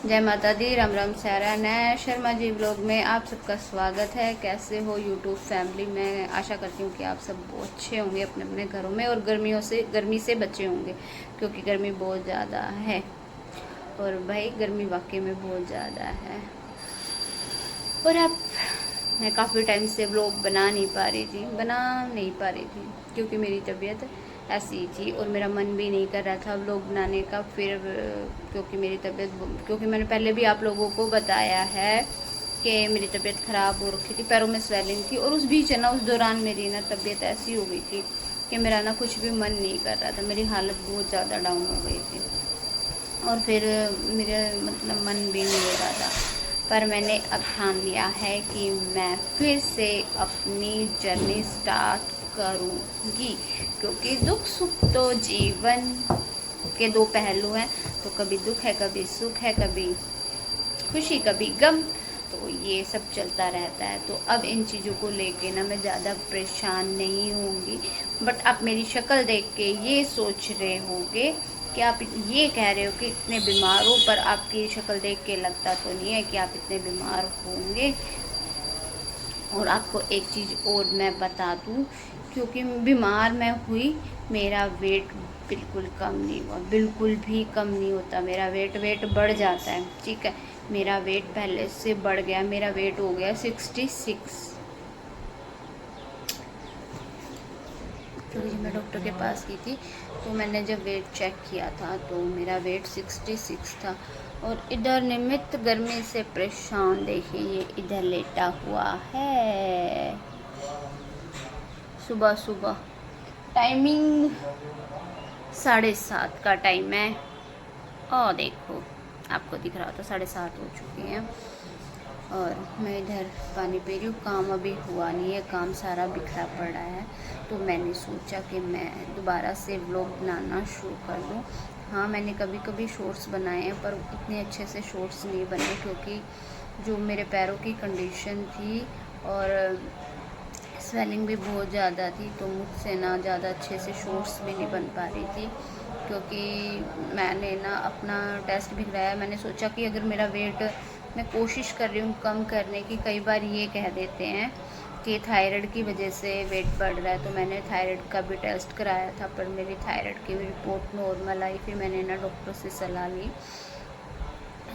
जय माता दी, राम राम सारा। नया शर्मा जी ब्लॉग में आप सबका स्वागत है। कैसे हो यूट्यूब फैमिली? मैं आशा करती हूँ कि आप सब बहुत अच्छे होंगे अपने अपने घरों में और गर्मी से बचे होंगे, क्योंकि गर्मी बहुत ज़्यादा है। और भाई गर्मी वाकई में बहुत ज़्यादा है। और अब मैं काफ़ी टाइम से व्लॉग बना नहीं पा रही थी क्योंकि मेरी तबीयत ऐसी ही थी और मेरा मन भी नहीं कर रहा था व्लॉग बनाने का। फिर क्योंकि मैंने पहले भी आप लोगों को बताया है कि मेरी तबीयत ख़राब हो रखी थी, पैरों में स्वेलिंग थी। और उस बीच है ना, उस दौरान मेरी ना तबीयत ऐसी हो गई थी कि मेरा ना कुछ भी मन नहीं कर रहा था, मेरी हालत बहुत ज़्यादा डाउन हो गई थी। और फिर मेरा मतलब मन भी नहीं हो रहा था। पर मैंने अब ठान लिया है कि मैं फिर से अपनी जर्नी स्टार्ट करूँगी, क्योंकि दुख सुख तो जीवन के दो पहलू हैं। तो कभी दुख है, कभी सुख है, कभी खुशी, कभी गम, तो ये सब चलता रहता है। तो अब इन चीज़ों को लेके ना मैं ज़्यादा परेशान नहीं होंगी। बट आप मेरी शक्ल देख के ये सोच रहे होंगे कि आप ये कह रहे हो कि इतने बीमार हो, पर आपकी शक्ल देख के लगता तो नहीं है कि आप इतने बीमार होंगे। और आपको एक चीज़ और मैं बता दूं, क्योंकि बीमार मैं हुई, मेरा वेट बिल्कुल कम नहीं हुआ, बिल्कुल भी कम नहीं होता। मेरा वेट बढ़ जाता है, ठीक है। मेरा वेट पहले से बढ़ गया, मेरा वेट हो गया 66। क्योंकि जब मैं डॉक्टर के पास गई थी तो मैंने जब वेट चेक किया था तो मेरा वेट 66 था। और इधर निमित्त गर्मी से परेशान, देखिए ये इधर लेटा हुआ है। सुबह सुबह टाइमिंग 7:30 का टाइम है। और देखो, आपको दिख रहा था 7:30 हो चुके हैं। और मैं इधर पानी पी रही हूँ। काम अभी हुआ नहीं है, काम सारा बिखरा पड़ा है। तो मैंने सोचा कि मैं दोबारा से व्लॉग बनाना शुरू कर दूँ। हाँ, मैंने कभी कभी शॉर्ट्स बनाए हैं, पर इतने अच्छे से शॉर्ट्स नहीं बने, क्योंकि जो मेरे पैरों की कंडीशन थी और स्वेलिंग भी बहुत ज़्यादा थी, तो मुझसे ना ज़्यादा अच्छे से शॉर्ट्स भी नहीं बन पा रही थी। क्योंकि मैंने ना अपना टेस्ट भी कराया। मैंने सोचा कि अगर मेरा वेट, मैं कोशिश कर रही हूँ कम करने की। कई बार ये कह देते हैं कि थायराइड की वजह से वेट बढ़ रहा है, तो मैंने थायराइड का भी टेस्ट कराया था, पर मेरी थायराइड की रिपोर्ट नॉर्मल आई। फिर मैंने ना डॉक्टर से सलाह ली,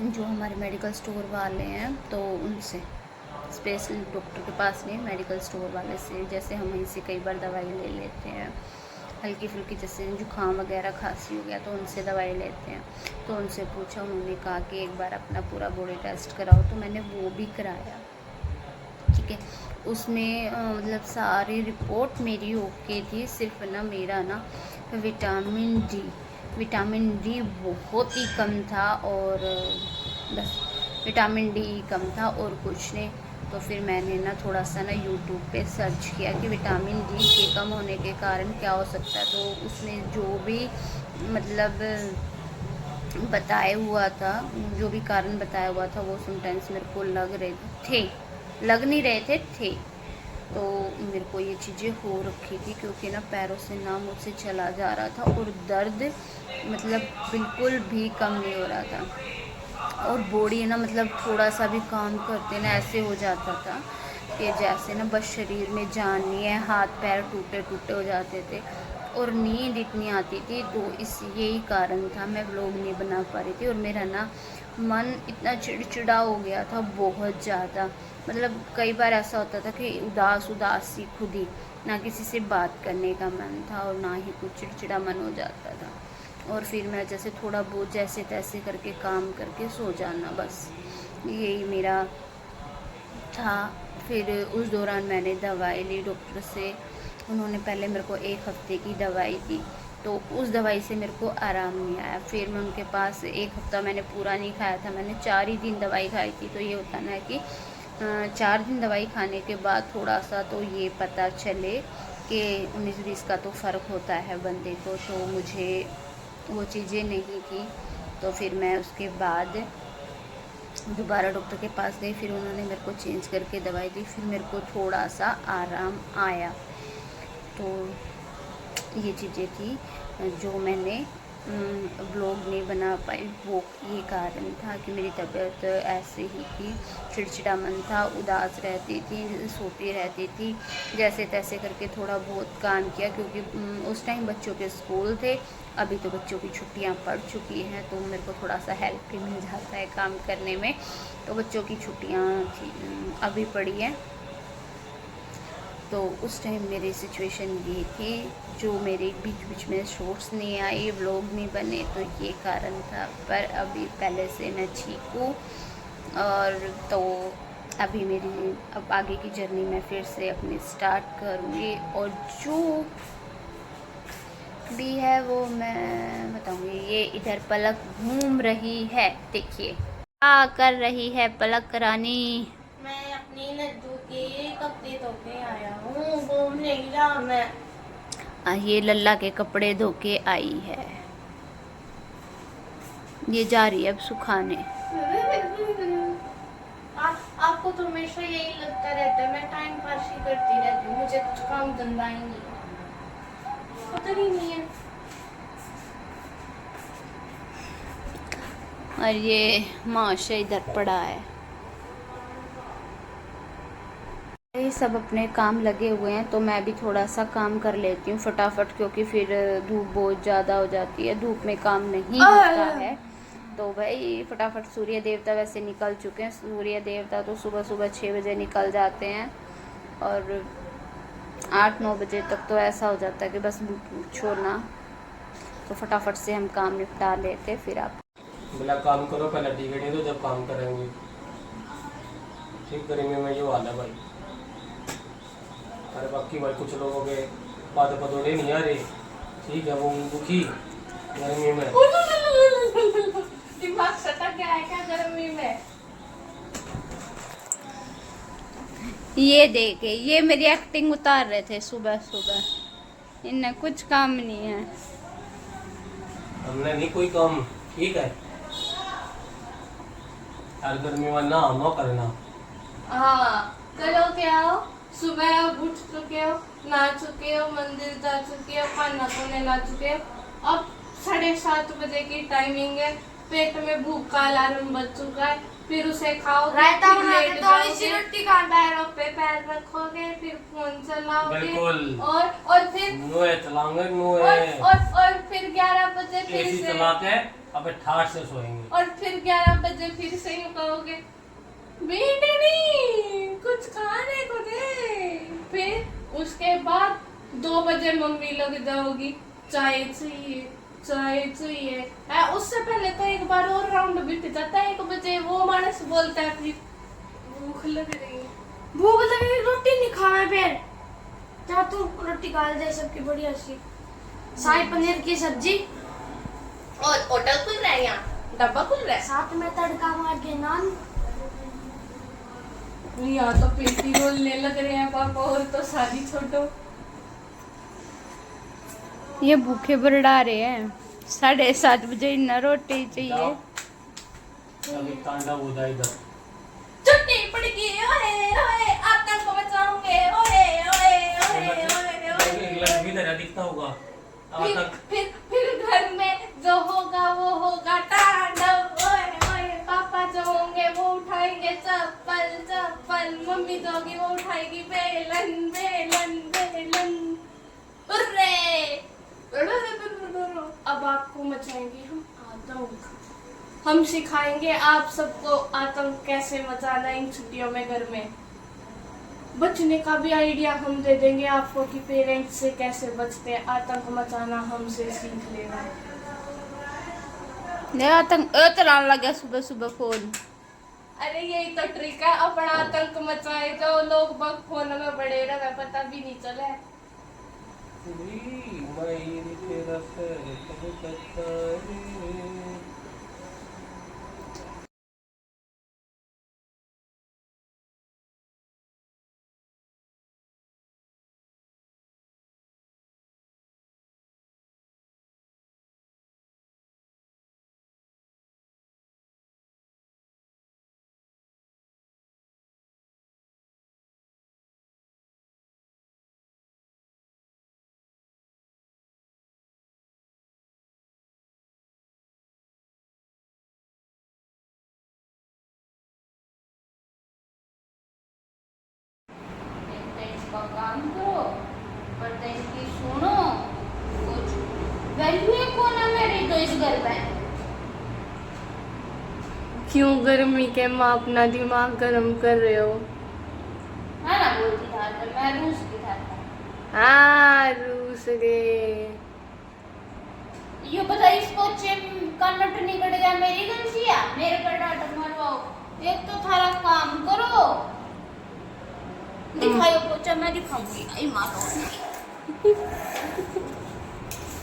जो हमारे मेडिकल स्टोर वाले हैं, तो उनसे, स्पेशल डॉक्टर के पास नहीं, मेडिकल स्टोर वाले से। जैसे हम वहीं से कई बार दवाई ले लेते हैं हल्की फुल्की, जैसे जुकाम वगैरह खांसी हो गया तो उनसे दवाई लेते हैं। तो उनसे पूछा, उन्होंने कहा कि एक बार अपना पूरा बॉडी टेस्ट कराओ, तो मैंने वो भी कराया, ठीक है। उसमें मतलब सारी रिपोर्ट मेरी ओके थी। सिर्फ ना मेरा ना विटामिन डी बहुत ही कम था, और बस विटामिन डी कम था और कुछ नहीं। तो फिर मैंने ना थोड़ा सा ना यूट्यूब पे सर्च किया कि विटामिन डी के कम होने के कारण क्या हो सकता है। तो उसमें जो भी मतलब बताया हुआ था, जो भी कारण बताया हुआ था, वो समटाइम्स मेरे को लग नहीं रहे थे। तो मेरे को ये चीज़ें हो रखी थी, क्योंकि ना पैरों से ना मुझसे चला जा रहा था, और दर्द मतलब बिल्कुल भी कम नहीं हो रहा था। और बॉडी ना मतलब थोड़ा सा भी काम करते ना ऐसे हो जाता था कि जैसे ना बस शरीर में जान नहीं है, हाथ पैर टूटे टूटे हो जाते थे, और नींद इतनी आती थी। तो यही कारण था, मैं व्लॉग नहीं बना पा रही थी। और मेरा ना मन इतना चिड़चिड़ा हो गया था, बहुत ज़्यादा। मतलब कई बार ऐसा होता था कि उदास सी खुद ही, ना किसी से बात करने का मन था और ना ही कुछ, चिड़चिड़ा मन हो जाता था। और फिर मैं जैसे थोड़ा बहुत जैसे तैसे करके काम करके सो जाना, बस यही मेरा था। फिर उस दौरान मैंने दवाई ली डॉक्टर से। उन्होंने पहले मेरे को 1 हफ्ते की दवाई दी, तो उस दवाई से मेरे को आराम नहीं आया। फिर मैं उनके पास 1 हफ्ता मैंने पूरा नहीं खाया था, मैंने 4 ही दिन दवाई खाई थी। तो ये होता ना कि 4 दिन दवाई खाने के बाद थोड़ा सा तो ये पता चले कि 19-20 का तो फ़र्क होता है बंदे को। तो मुझे वो चीज़ें नहीं थी। तो फिर मैं उसके बाद दोबारा डॉक्टर के पास गई। फिर उन्होंने मेरे को चेंज करके दवाई दी, फिर मेरे को थोड़ा सा आराम आया। तो ये चीज़ें थी जो मैंने ब्लॉग नहीं बना पाई, वो ये कारण था कि मेरी तबीयत ऐसे ही थी, चिड़चिड़ा मन था, उदास रहती थी, सोती रहती थी, जैसे तैसे करके थोड़ा बहुत काम किया, क्योंकि उस टाइम बच्चों के स्कूल थे। अभी तो बच्चों की छुट्टियां पड़ चुकी हैं, तो मेरे को थोड़ा सा हेल्प भी मिल जाता है काम करने में। तो बच्चों की छुट्टियां थी, अभी पड़ी हैं, तो उस टाइम मेरी सिचुएशन ये थी, जो मेरे बीच बीच में शॉर्ट्स नहीं आए, व्लॉग नहीं बने, तो ये कारण था। पर अभी पहले से मैं ठीक हूँ, और तो अभी मेरी अब आगे की जर्नी मैं फिर से अपनी स्टार्ट करूँगी, और जो भी है वो मैं बताऊँगी। ये इधर पलक घूम रही है, देखिए क्या कर रही है पलक रानी। मैं अपनी नद्दू के कपड़े धो के आया हूँ, घूमने गया मैं। ये लल्ला के कपड़े धो के आई है, ये जा रही है अब सुखाने। आपको तो हमेशा यही लगता रहता है, मैं टाइम पास ही करती रहती हूँ, मुझे कुछ काम धंधा ही नहीं है, पता ही नहीं है। और ये माशा इधर पड़ा है। ये सब अपने काम लगे हुए हैं, तो मैं भी थोड़ा सा काम कर लेती हूँ फटाफट, क्योंकि फिर धूप बहुत ज़्यादा हो जाती है, धूप में काम नहीं होता है। तो भाई फटाफट, सूर्य देवता वैसे निकल चुके हैं, सूर्य देवता तो सुबह सुबह 6 बजे निकल जाते हैं, और 8-9 बजे तक तो ऐसा हो जाता है कि बस छोड़ना। तो फटाफट से हम काम निपटा लेते, फिर आप बोला काम करो पहले, ठीक है, नहीं तो जब काम करेंगे। ठीक, गर्मी में ये हाल है भाई। अरे बाकी भाई कुछ लोगों के पाद पदोड़े नहीं आ रहे, ठीक है, वो दुखी गर्मी में। दिमाग सटक गया है क्या गर्मी में? ये देखे, ये मेरी एक्टिंग उतार रहे थे सुबह सुबह, इन्हें कुछ काम नहीं है। हमने नहीं कोई काम, ठीक है, हर गर्मी में ना आना करना। हाँ, करो क्या हो, सुबह आप उठ चुके हो, नहा चुके हो, मंदिर जा चुके हो, खाना खाने ला चुके हो, अब 7:30 बजे की टाइमिंग है, पेट में भूख का अलार्म बज चुका है, फिर उसे खाओ, रायता फिर बना के लेट थोड़ी सी जाओगे, रोटी खा। पैरों पे पैर रखोगे, फिर फोन चलाओगे, बिल्कुल। और फिर मुँह चलाएंगे, और फिर 11 बजे फिर एसी से, चला के अबे ठाठ से सोएंगे। और फिर 11 बजे फिर से यूं कहोगे, बेटनी कुछ खाने को दे। फिर उसके बाद 2 बजे मम्मी लग जाओगी, चाय चाहिए, चाय चाहिए। उससे पहले तो एक बार और राउंड बीत जाता है, 1 बजे वो मानस बोलता है, फिर भूख लग रही है। भूख लगी, रोटी नहीं खाना फिर जा तू रोटी खा दे, सबकी बढ़िया सी शाही पनीर की सब्जी, और होटल खुल रहा है, यहाँ डब्बा खुल रहा है, साथ में तड़का मार के नान। यहाँ तो पेटी रोलने लग रहे हैं पापा, और तो शादी छोड़ो। ये भूखे बरड़ा रहे हैं, 7:30 बजे इन्हें रोटी चाहिए। अभी तांडव हो जाए इधर। छुट्टी पड़ गई, ओए ओए आतंक मचाऊंगे, ओए ओए ओए ओए ओए। भी तरह दिखता होगा। फिर घर में जो होगा वो होगा तांडव, ओए ओए। पापा जो होंगे वो उठाएंगे चप्पल चप्पल, मम्मी जो होगी वो उठाएगी बेलन बेलन बेलन। उर्रे! अब आपको मचाएंगे हम आतंक, हम सिखाएंगे आप सबको आतंक कैसे मचाना इन छुट्टियों में घर में। बचने का भी आइडिया हम दे देंगे आपको कि पेरेंट्स से कैसे बचते हैं, आतंक मचाना हमसे सीख लेना। ये आतंक चलाने लग गया सुबह सुबह फोन। अरे यही तो ट्रिक है, अपना आतंक मचाए तो लोग बग फोन में बड़े रहे, पता भी नहीं चले। मैं तेरा सर तो इस घर पे। क्यों गर्मी के माँ अपना दिमाग गर्म कर रहे हो? है ना बोलती था तो मैं रूस की था। हाँ रूस गए। ये बता इस पोचे का नट निकल गया मेरी गलती है, मेरे पर डांट मारवाओ। एक तो थारा काम करो, दिखाओ पोचा, मैं दिखाऊंगी। आई मारो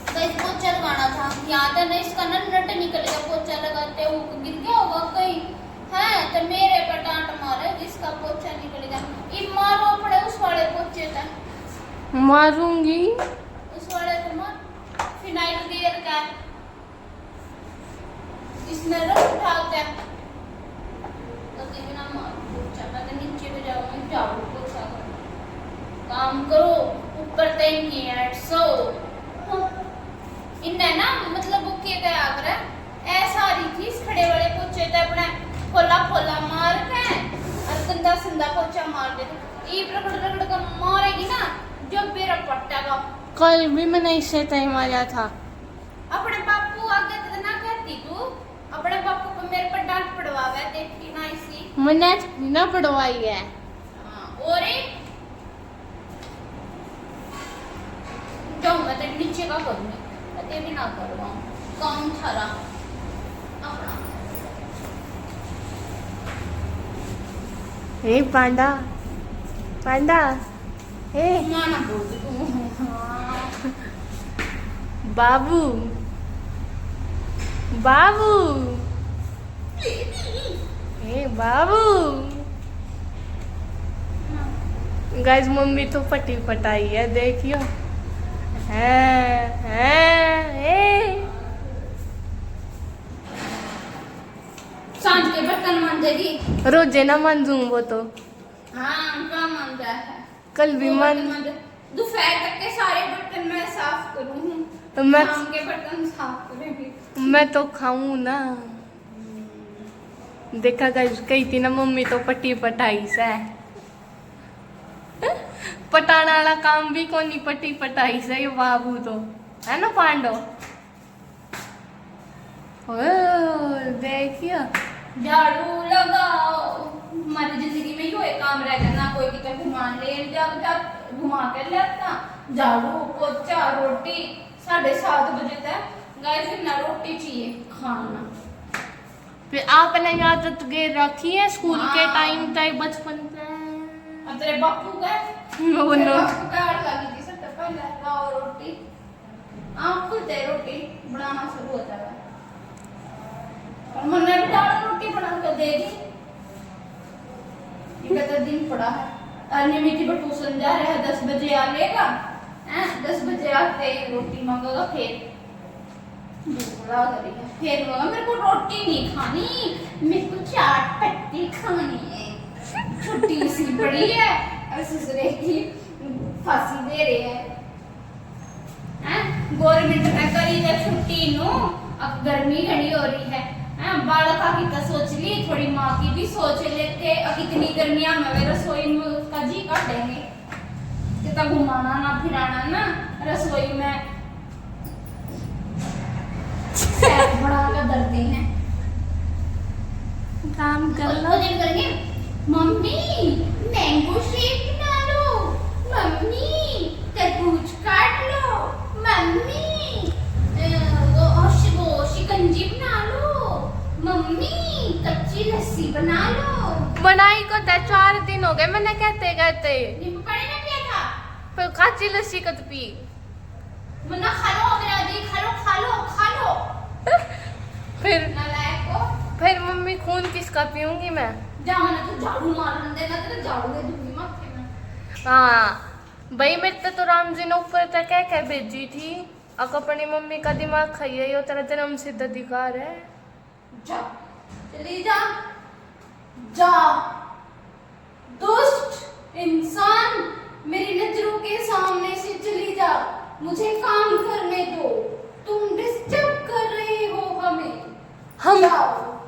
तो इस पोचा लगाना था, याद है ना? इसका नट निकल गया, पोचा लगाते वो गिर गया होगा कहीं है तो मेरे पर डांट मारे जिसका पोचा निकल गया। ये मारो पड़े उस वाले पोचे का। मारूंगी। उस वाले को मार, फिनाइल गियर का इसने रख उठा के तो बिना मार पोचा। मैं तो नीचे पे जाऊंगी, झाड़ू पोछा करो, काम करो। ऊपर तैंकी है सो इन्हें ना मतलब वो के गया कर ऐसा रही थी इस खड़े वाले पोचे ते अपने खोला खोला मार के और गंदा संदा पोचा मार दे। ये रगड़ रगड़ का मारेगी ना जो मेरा पट्टा का। कल भी मैंने इससे तय मारा था। अपने बापू आगे तो ना कहती तू, अपने बापू को मेरे पर डांट पड़वावे देखी ना इसी। मैंने ना पढ़वाई है। और जाऊँ मैं तेरे नीचे का करूँगी, ते भी ना करवाऊँ काम थारा अपना। ए पांडा पांडा ए माना बोल तू। बाबू बाबू ए बाबू। गाइस मम्मी तो पटी पटाई है देखियो। सांझ के बर्तन मांजेगी। रोजे ना मांजूं वो तो। हाँ क्या मांझा है? कल भी मान दोपहर तक के सारे बर्तन मैं साफ करूँगी, मैं शाम के बर्तन साफ करेंगी। मैं तो खाऊं ना। देखा गाइस कही थी ना मम्मी तो पटी पटाई से। पटाना वाला काम भी कोनी पटी पटाई से ये बाबू तो है ना पांडो। देखियो झाड़ू लगाओ। हमारी जिंदगी में यो एक काम रह गया ना, कोई कितना घुमान ले जा घुमा कर लेता। झाड़ू पोछा रोटी 7:30 बजे तक गाइस ना रोटी चाहिए खाना। फिर आपने आदत गे रखी है स्कूल के टाइम तक बचपन से। अब तेरे बापू का नो नो बापू का आड़ लगी थी सबसे पहले लाओ रोटी। आप खुद रोटी बनाना शुरू होता है और मैंने भी दाल रोटी बना कर देगी। ये तो दिन पड़ा है। अनियमित ट्यूशन जा रहा है, 10 बजे आ लेगा। 10 बजे आते ही रोटी मांगेगा, फिर भूख लग रही है, फिर बोला मेरे को रोटी नहीं खानी, मेरे को चाट पत्ती खानी है। छुट्टी सी पड़ी है और ससुरे की फांसी दे रहे हैं। गवर्नमेंट ने करी है छुट्टी नो, अब गर्मी घनी हो रही है। बालका की तो सोच ली, थोड़ी माँ की भी सोच लेते। अब इतनी गर्मियां में वे रसोई में उसका जी काटेंगे, कितना घुमाना ना फिराना ना रसोई में बड़ा का डरते हैं। काम कर लो। दिन करेंगे मम्मी मैंगो शेक बना लो, मम्मी तरबूज काट लो, मम्मी वो शिकंजी बना लो, मम्मी कच्ची लस्सी बना लो। बनाई को 4 दिन हो गए मैंने कहते कहते। नींबू पानी ना पिया था? पर काची लस्सी कद पी। मन्ना खा लो, मेरा दी खा लो खा लो खा लो। फिर नालायक को। फिर मम्मी खून किसका पीऊंगी मैं। जा मना तो झाड़ू मारन देना, तेरे झाड़ू दे दूंगी माथे में। हाँ भाई मेरे तो राम जी ने ऊपर तक कह के भेजी थी। अब अपनी मम्मी का दिमाग खाइए, यो तेरा जन्म सिद्ध अधिकार है। जा चली जा जा दुष्ट इंसान, मेरी नजरों के सामने से चली जा, मुझे काम करने दो, तुम डिस्टर्ब कर रहे हो हमें।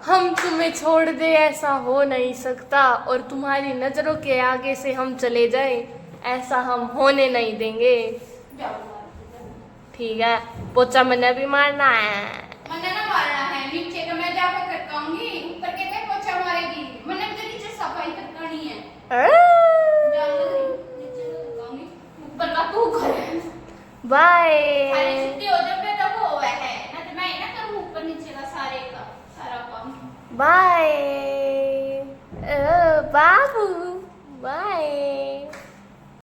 हम तुम्हें छोड़ दे ऐसा हो नहीं सकता, और तुम्हारी नजरों के आगे से हम चले जाए ऐसा हम होने नहीं देंगे। जाओ। ठीक है पोचा मैंने भी मारना है। बाय बाबू बाय।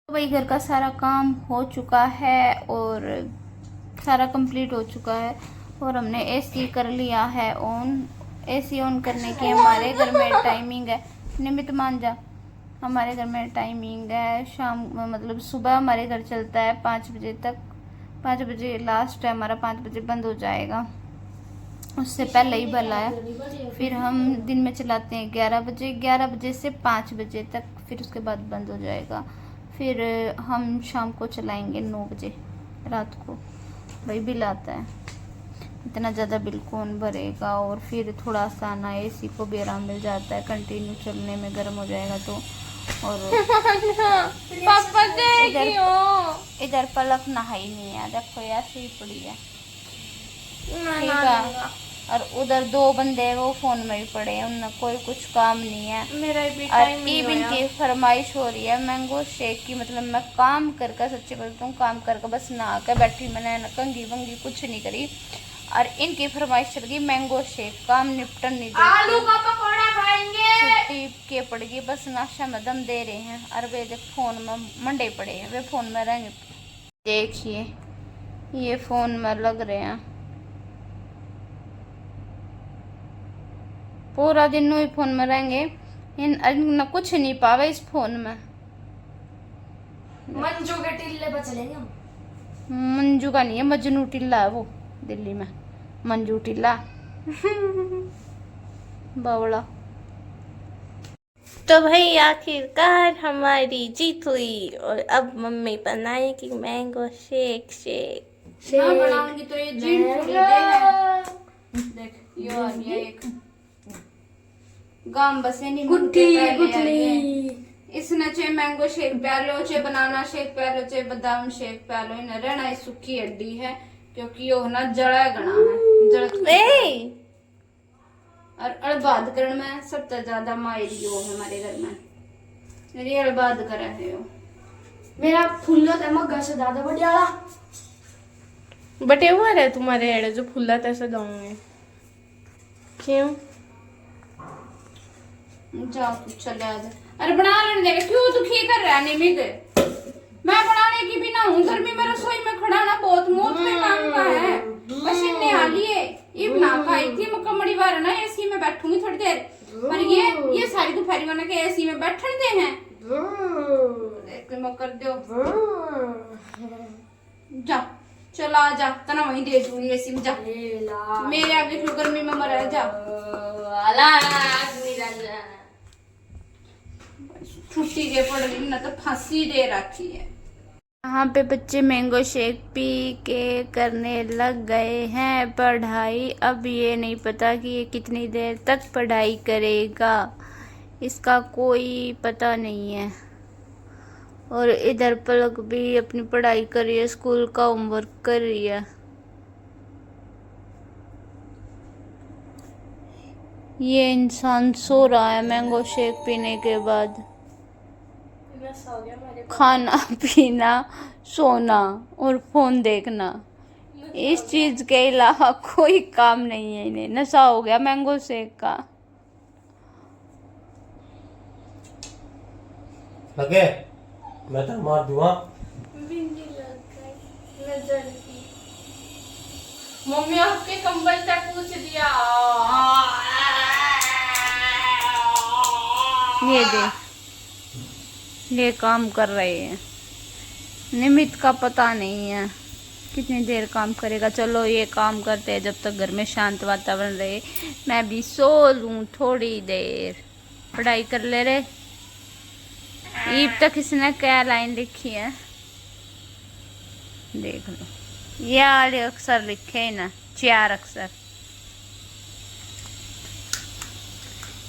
तो भाई घर का सारा काम हो चुका है और सारा कंप्लीट हो चुका है और हमने एसी कर लिया है ऑन। एसी ऑन करने की हमारे घर में टाइमिंग है, निमित मान जा, हमारे घर में टाइमिंग है शाम, मतलब सुबह हमारे घर चलता है 5 बजे तक, 5 बजे लास्ट है हमारा, 5 बजे बंद हो जाएगा, उससे पहले ही भला है। फिर हम दिन में चलाते हैं 11 बजे, 11 बजे से 5 बजे तक, फिर उसके बाद बंद हो जाएगा। फिर हम शाम को चलाएंगे 9 बजे रात को। भाई बिल आता है, इतना ज़्यादा बिल कौन भरेगा। और फिर थोड़ा सा ना एसी को भी आराम मिल जाता है, कंटिन्यू चलने में गर्म हो जाएगा तो। और पापा इधर पलक नहाई नहीं है, देखो ऐसे ही पड़ी है, ठीक है। और उधर 2 बंदे वो फोन में ही पड़े हैं, उनमें कोई कुछ काम नहीं है। मेरा भी और टाइम नहीं इवन होया। की फरमाइश हो रही है मैंगो शेक की, मतलब मैं काम करके, सच्ची बोलती हूँ, काम करके बस नहा के बैठी, मैंने कंघी वंगी कुछ नहीं करी और इनकी फरमाइश चल गई मैंगो शेक, काम निपटन नहीं आलू देती, का पकौड़ा खाएंगे। छुट्टी के पड़ गई, बस नाश्ता में दम दे रहे हैं। और वे देख फोन में मंडे पड़े हैं, वे फोन में रहेंगे। देखिए ये फोन में लग रहे हैं, पूरा दिन वही फोन में रहेंगे, इन कुछ नहीं पावे इस फोन में। मंजू के टिल्ले पर चलेंगे हम। मंजू का नहीं है, मजनू टिल्ला है वो दिल्ली में, मंजू टिल्ला बावड़ा। तो भाई आखिरकार हमारी जीत हुई और अब मम्मी बनाएगी मैंगो शेक। हाँ, बनाऊंगी तो ये जीन थोड़ी दे है। देख ये आ गया एक गांव बसे नहीं इसने चे मैंगो शेक प्यालो, चे बनाना शेक प्यालो, चे बादाम शेक प्यालो। इन्हें रहना सूखी हड्डी है क्योंकि यो ना जड़ा गणा है, जड़ और अड़बाद करण में सबसे ज्यादा मायरी यो है हमारे घर में, मेरी अड़बाद करे है यो। मेरा फुल्लो था मग्गा से ज्यादा बढ़िया वाला। बटे हुआ रहे तुम्हारे एड़े जो फुल्ला तैसे गाँव क्यों? जा तू चले आ जा। अरे बना लेने दे, क्यों दुखी कर रहा है निमित? मैं बनाने की भी ना हूँ, गर्मी में रसोई में खड़ा ना बहुत मौत के काम का है। पसीने आ लिए, ये बना पाई थी मुकम्मड़ी बार ना एसी में बैठूंगी थोड़ी देर, पर ये सारी दोपहरी बना के एसी में बैठन दे हैं। देख मैं कर दो, जा चला जा, तना वहीं दे दूंगी एसी में, जा मेरे आगे क्यों गर्मी में मरा है, जा छुट्टी के पड़ रही ना तो फांसी दे रखी है। यहाँ पे बच्चे मैंगो शेक पी के करने लग गए हैं पढ़ाई। अब ये नहीं पता कि ये कितनी देर तक पढ़ाई करेगा, इसका कोई पता नहीं है। और इधर पलक भी अपनी पढ़ाई कर रही है, स्कूल का होमवर्क कर रही है। ये इंसान सो रहा है मैंगो शेक पीने के बाद। खाना पीना, सोना और फोन देखना, इस चीज के अलावा कोई काम नहीं है इन्हें। नशा हो गया मैंगो शेक का। लगे मैं तो मार दूंगा। मम्मी आपके कंबल तक पूछ दिया। ये दे, ये काम कर रहे हैं। निमित का पता नहीं है कितनी देर काम करेगा। चलो ये काम करते हैं जब तक घर में शांत वातावरण रहे। मैं भी सो लूँ थोड़ी देर, पढ़ाई कर ले रे। ईब तक इसने क्या लाइन लिखी है देख लो, ये वाले अक्षर लिखे हैं ना, 4 अक्षर।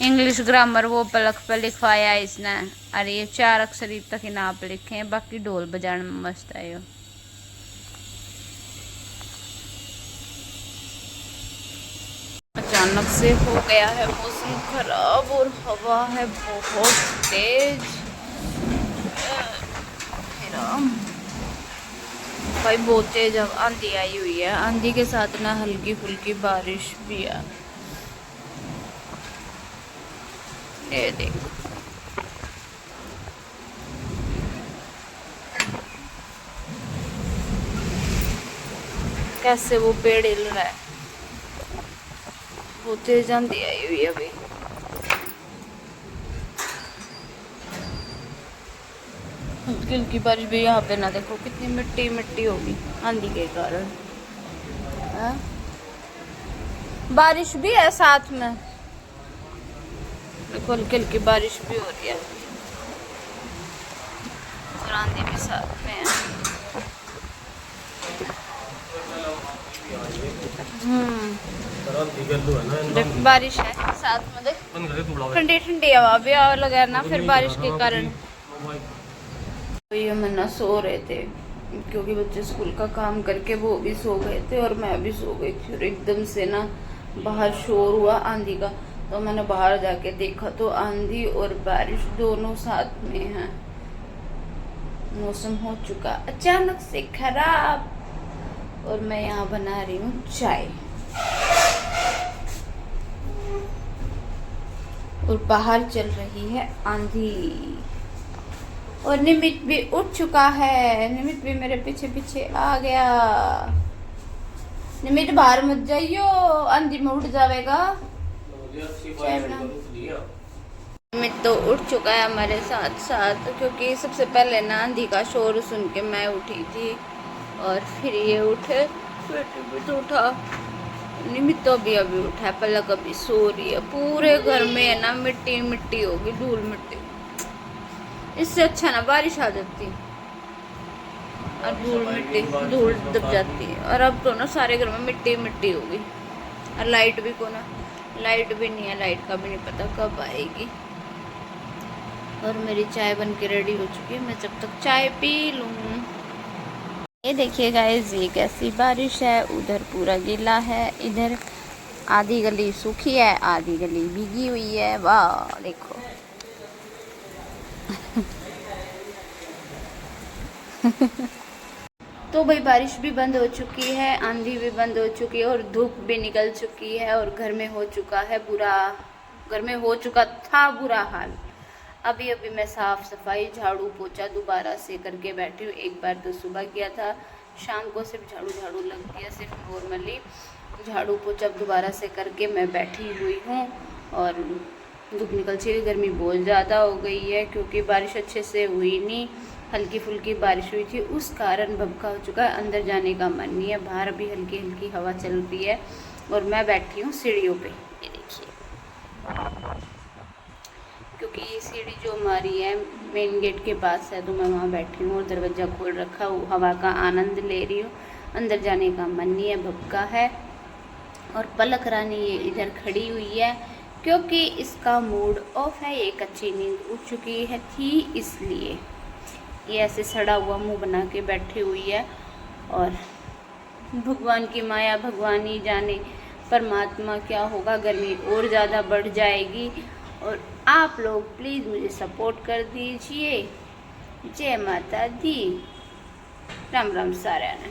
इंग्लिश ग्रामर वो पलक पर लिखवाया इसने, अरे ये 4 अक्षर ईब तक इनाम पे लिखे हैं, बाकी ढोल बजाने में मस्त है यो। अचानक से हो गया है मौसम खराब और हवा है बहुत तेज। भाई बहुत तेज आंधी आई हुई है, आंधी के साथ ना हल्की फुल्की बारिश भी है। ये देखो कैसे वो पेड़ हिल रहा है, वो तेज आंधी आई हुई है अभी। हल्की बारिश भी यहाँ पे ना, देखो कितनी मिट्टी मिट्टी होगी आंधी के कारण। हाँ? बारिश भी है साथ में, देखो हल्की बारिश भी हो रही है और आंधी भी साथ में है। देख बारिश है साथ में, देख ठंडी ठंडी हवा भी आने लगा ना फिर बारिश के कारण। तो ये मन्ना सो रहे थे क्योंकि बच्चे स्कूल का काम करके वो भी सो गए थे और मैं भी सो गई थी। और एकदम से ना बाहर शोर हुआ आंधी का, तो मैंने बाहर जाके देखा तो आंधी और बारिश दोनों साथ में हैं। मौसम हो चुका अचानक से खराब और मैं यहाँ बना रही हूँ चाय और बाहर चल रही है आंधी और निमित भी उठ चुका है। निमित भी मेरे पीछे पीछे आ गया। निमित बाहर मत जाइयो, आंधी में उठ जाएगा। निमित तो उठ चुका है हमारे साथ साथ, क्योंकि सबसे पहले ना आंधी का शोर सुन के मैं उठी थी और फिर ये उठे, बेटी तो उठा। निमित तो अभी उठा है, पलक अभी सो रही है। पूरे घर में है ना मिट्टी मिट्टी होगी, धूल मिट्टी। इससे अच्छा ना बारिश आ जाती और धूल मिट्टी धूल दब जाती है। और अब तो ना सारे घर में मिट्टी मिट्टी होगी। और लाइट भी को ना, लाइट भी नहीं है, लाइट का भी नहीं पता कब आएगी। और मेरी चाय बन के रेडी हो चुकी है, मैं जब तक चाय पी लूँ। ये देखिए गाइस, ये कैसी बारिश है। उधर पूरा गीला है, इधर आधी गली सूखी है, आधी गली भीगी हुई है। वाह देखो तो भाई बारिश भी बंद हो चुकी है, आंधी भी बंद हो चुकी है और धूप भी निकल चुकी है और घर में हो चुका था बुरा हाल। अभी मैं साफ सफाई झाड़ू पोछा दोबारा से करके बैठी हूँ। एक बार तो सुबह किया था, शाम को सिर्फ झाड़ू लग गया, सिर्फ नॉर्मली झाड़ू पोछा दोबारा से करके मैं बैठी हुई हूँ। और धूप निकल चुकी है, गर्मी बहुत ज़्यादा हो गई है क्योंकि बारिश अच्छे से हुई नहीं, हल्की फुल्की बारिश हुई थी, उस कारण भभका हो चुका है। अंदर जाने का मन नहीं है, बाहर भी हल्की हल्की हवा चल रही है और मैं बैठी हूँ सीढ़ियों पे। ये देखिए, क्योंकि ये सीढ़ी जो हमारी है मेन गेट के पास है, तो मैं वहाँ बैठी हूँ और दरवाज़ा खोल रखा हूँ, हवा का आनंद ले रही हूँ। अंदर जाने का मन नहीं है, भभका है। और पलक रानी ये इधर खड़ी हुई है क्योंकि इसका मूड ऑफ है, ये कच्ची नींद उठ चुकी है थी, इसलिए ये ऐसे सड़ा हुआ मुंह बना के बैठी हुई है। और भगवान की माया भगवान ही जाने परमात्मा क्या होगा, गर्मी और ज़्यादा बढ़ जाएगी। और आप लोग प्लीज़ मुझे सपोर्ट कर दीजिए। जय माता दी, राम राम सारा ने।